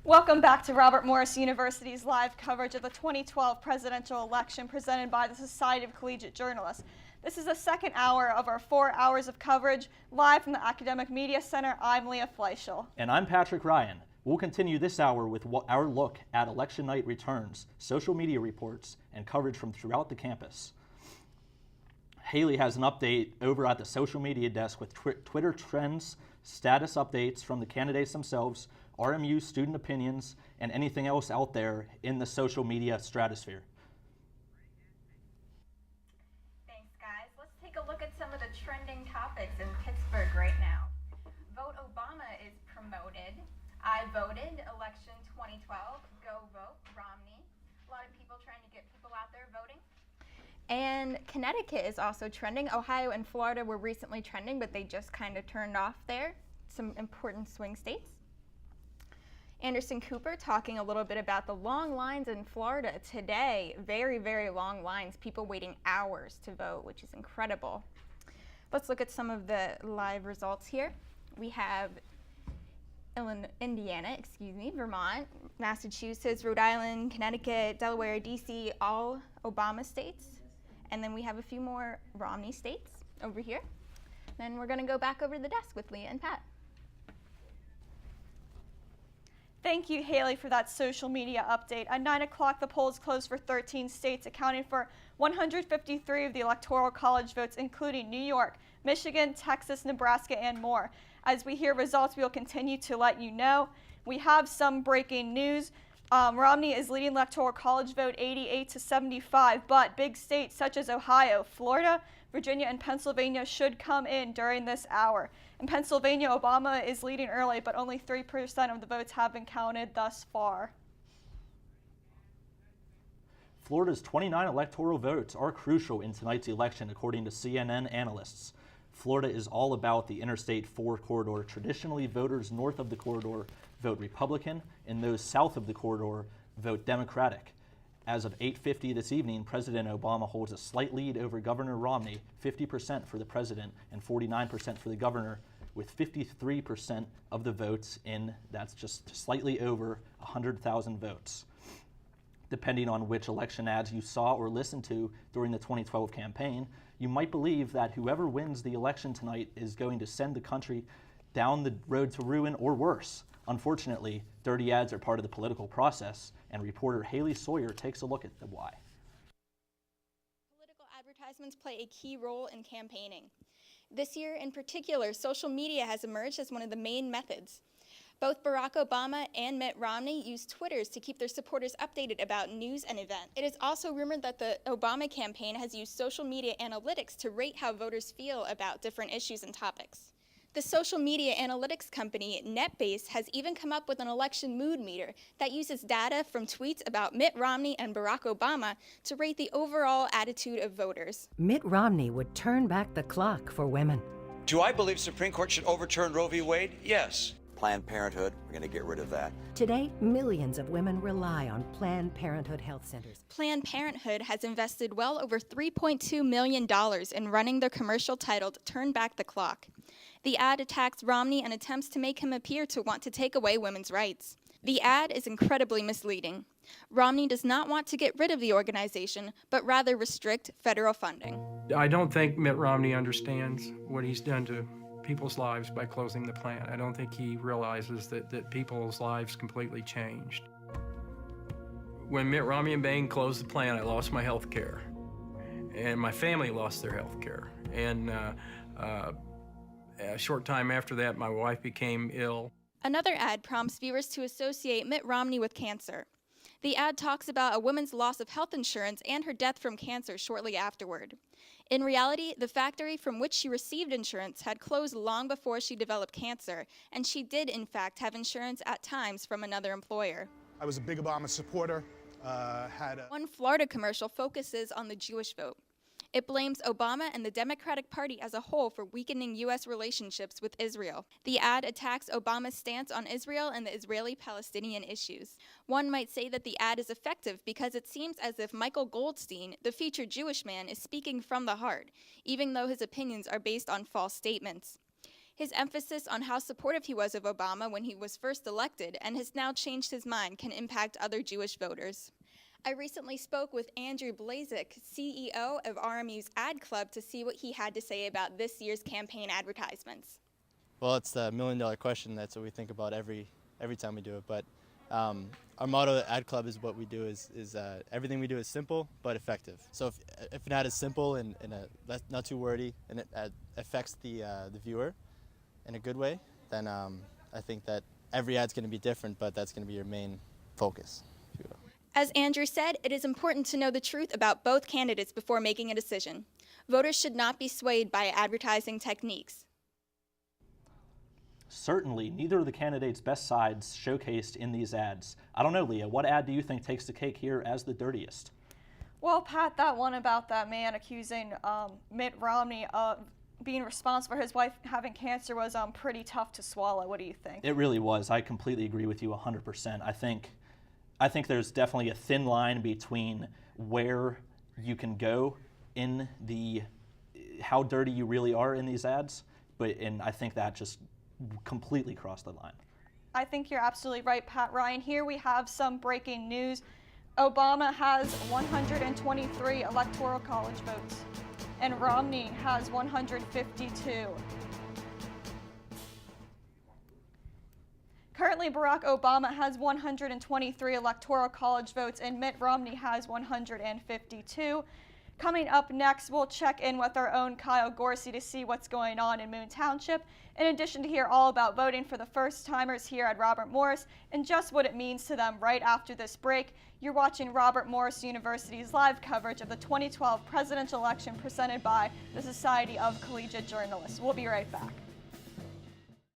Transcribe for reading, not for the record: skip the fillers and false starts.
Welcome back to Robert Morris University's live coverage of the 2012 presidential election presented by the Society of Collegiate Journalists. This is the second hour of our 4 hours of coverage live from the Academic Media Center. I'm Leah Fleischel. And I'm Patrick Ryan. We'll continue this hour with our look at election night returns, social media reports, and coverage from throughout the campus. Haley has an update over at the social media desk with Twitter trends, status updates from the candidates themselves, RMU student opinions, and anything else out there in the social media stratosphere. Thanks, guys. Let's take a look at some of the trending topics in Pittsburgh right now. Vote Obama is promoted. I voted, election 2012, go vote Romney. A lot of people trying to get people out there voting. And Connecticut is also trending. Ohio and Florida were recently trending, but they just kind of turned off there. Some important swing states. Anderson Cooper talking a little bit about the long lines in Florida today. Very, very long lines. People waiting hours to vote, which is incredible. Let's look at some of the live results here. We have Indiana, Vermont, Massachusetts, Rhode Island, Connecticut, Delaware, DC, all Obama states. And then we have a few more Romney states over here. Then we're going to go back over to the desk with Leah and Pat. Thank you, Haley, for that social media update. At 9 o'clock, the polls closed for 13 states, accounting for 153 of the Electoral College votes, including New York, Michigan, Texas, Nebraska, and more. As we hear results, we will continue to let you know. We have some breaking news. Romney is leading Electoral College vote 88 to 75, but big states such as Ohio, Florida, Virginia, and Pennsylvania should come in during this hour. In Pennsylvania, Obama is leading early, but only 3% of the votes have been counted thus far. Florida's 29 electoral votes are crucial in tonight's election, according to CNN analysts. Florida is all about the Interstate 4 corridor. Traditionally, voters north of the corridor vote Republican, and those south of the corridor vote Democratic. As of 8:50 this evening, President Obama holds a slight lead over Governor Romney, 50% for the president and 49% for the governor, with 53% of the votes in. That's just slightly over 100,000 votes. Depending on which election ads you saw or listened to during the 2012 campaign, you might believe that whoever wins the election tonight is going to send the country down the road to ruin or worse. Unfortunately, dirty ads are part of the political process, and reporter Haley Sawyer takes a look at the why. Political advertisements play a key role in campaigning. This year in particular, social media has emerged as one of the main methods. Both Barack Obama and Mitt Romney use Twitters to keep their supporters updated about news and events. It is also rumored that the Obama campaign has used social media analytics to rate how voters feel about different issues and topics. The social media analytics company NetBase has even come up with an election mood meter that uses data from tweets about Mitt Romney and Barack Obama to rate the overall attitude of voters. Mitt Romney would turn back the clock for women. Do I believe Supreme Court should overturn Roe v. Wade? Yes. Planned Parenthood, we're going to get rid of that. Today, millions of women rely on Planned Parenthood health centers. Planned Parenthood has invested well over $3.2 million in running their commercial titled Turn Back the Clock. The ad attacks Romney and attempts to make him appear to want to take away women's rights. The ad is incredibly misleading. Romney does not want to get rid of the organization, but rather restrict federal funding. I don't think Mitt Romney understands what he's done to people's lives by closing the plant. I don't think he realizes that people's lives completely changed. When Mitt Romney and Bain closed the plant, I lost my health care. And my family lost their health care. And a short time after that, my wife became ill. Another ad prompts viewers to associate Mitt Romney with cancer. The ad talks about a woman's loss of health insurance and her death from cancer shortly afterward. In reality, the factory from which she received insurance had closed long before she developed cancer, and she did, in fact, have insurance at times from another employer. I was a big Obama supporter. One Florida commercial focuses on the Jewish vote. It blames Obama and the Democratic Party as a whole for weakening U.S. relationships with Israel. The ad attacks Obama's stance on Israel and the Israeli-Palestinian issues. One might say that the ad is effective because it seems as if Michael Goldstein, the featured Jewish man, is speaking from the heart, even though his opinions are based on false statements. His emphasis on how supportive he was of Obama when he was first elected and has now changed his mind can impact other Jewish voters. I recently spoke with Andrew Blazek, CEO of RMU's Ad Club, to see what he had to say about this year's campaign advertisements. Well, it's the million-dollar question. That's what we think about every time we do it. But our motto at Ad Club is what we do is everything we do is simple but effective. So if an ad is simple and not too wordy and it affects the viewer in a good way, then I think that every ad's going to be different, but that's going to be your main focus, if you will. As Andrew said, it is important to know the truth about both candidates before making a decision. Voters should not be swayed by advertising techniques. Certainly, neither of the candidates' best sides showcased in these ads. I don't know, Leah, what ad do you think takes the cake here as the dirtiest? Well, Pat, that one about that man accusing Mitt Romney of being responsible for his wife having cancer was pretty tough to swallow. What do you think? It really was. I completely agree with you 100%. I think there's definitely a thin line between where you can go in the how dirty you really are in these ads, and I think that just completely crossed the line. I think you're absolutely right, Pat Ryan. Here we have some breaking news. Obama has 123 electoral college votes, and Romney has 152. Currently, Barack Obama has 123 electoral college votes, and Mitt Romney has 152. Coming up next, we'll check in with our own Kyle Gorsey to see what's going on in Moon Township, in addition to hear all about voting for the first-timers here at Robert Morris and just what it means to them right after this break. You're watching Robert Morris University's live coverage of the 2012 presidential election presented by the Society of Collegiate Journalists. We'll be right back.